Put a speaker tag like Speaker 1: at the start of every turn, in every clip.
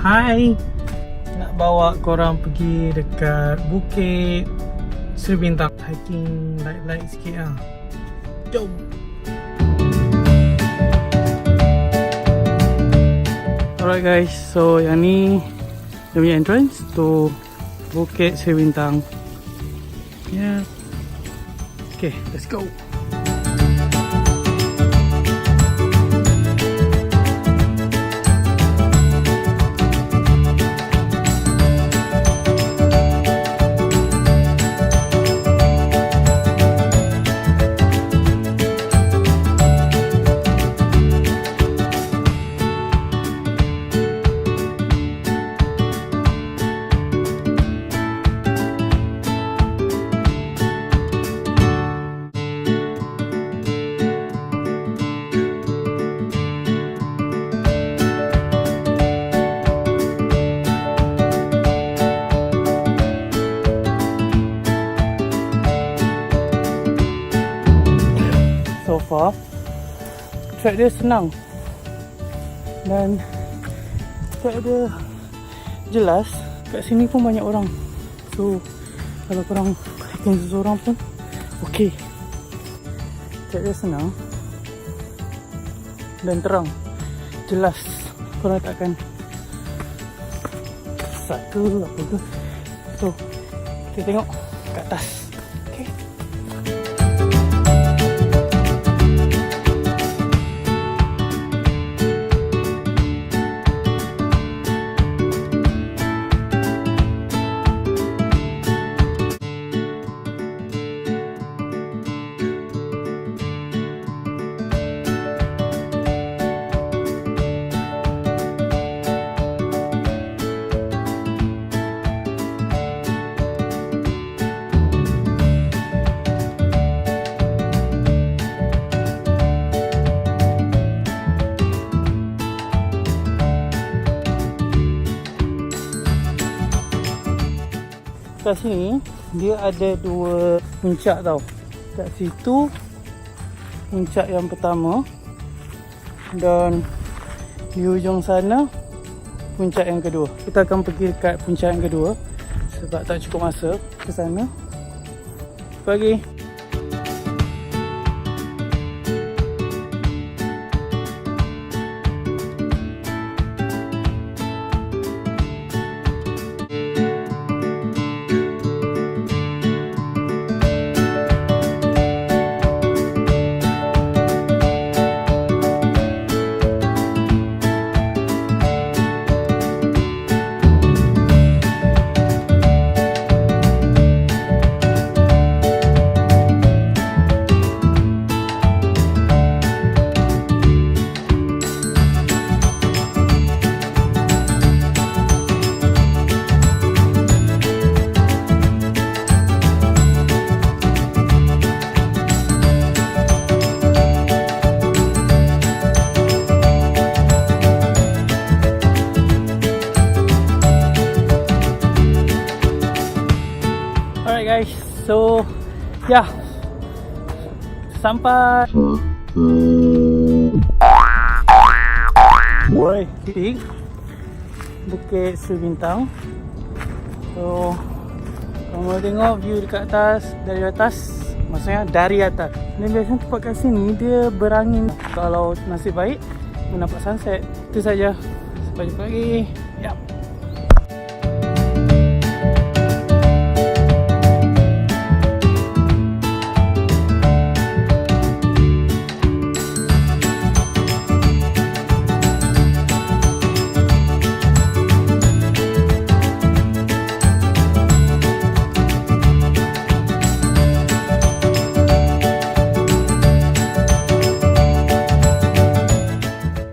Speaker 1: Hai, nak bawa korang pergi dekat Bukit Seri Bintang. Hiking light-light sikit lah. Jom. Alright guys, so yang ni dia punya entrance to Bukit Seri Bintang. Yeah. Okay, let's go. So far, track dia senang dan track dia jelas. Kat sini pun banyak orang, so kalau korang hiking seseorang pun ok. Track dia senang dan terang, jelas. Korang takkan sesat ke apa ke. So kita tengok kat atas. Ok. Kat sini dia ada dua puncak tau. Kat situ puncak yang pertama, dan di ujung sana puncak yang kedua. Kita akan pergi dekat puncak yang kedua sebab tak cukup masa ke sana. Pagi. Guys, so ya, sampai peak Bukit Seri Bintang. So kalau mau tengok view dekat atas, dari atas, maksudnya dari atas. Dan biasanya tempat kat sini dia berangin. Kalau nasib baik menampak sunset. Itu saja. Sampai jumpa lagi. Ya.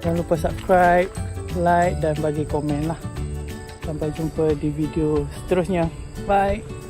Speaker 1: Jangan lupa subscribe, like dan bagi komen lah. Sampai jumpa di video seterusnya. Bye.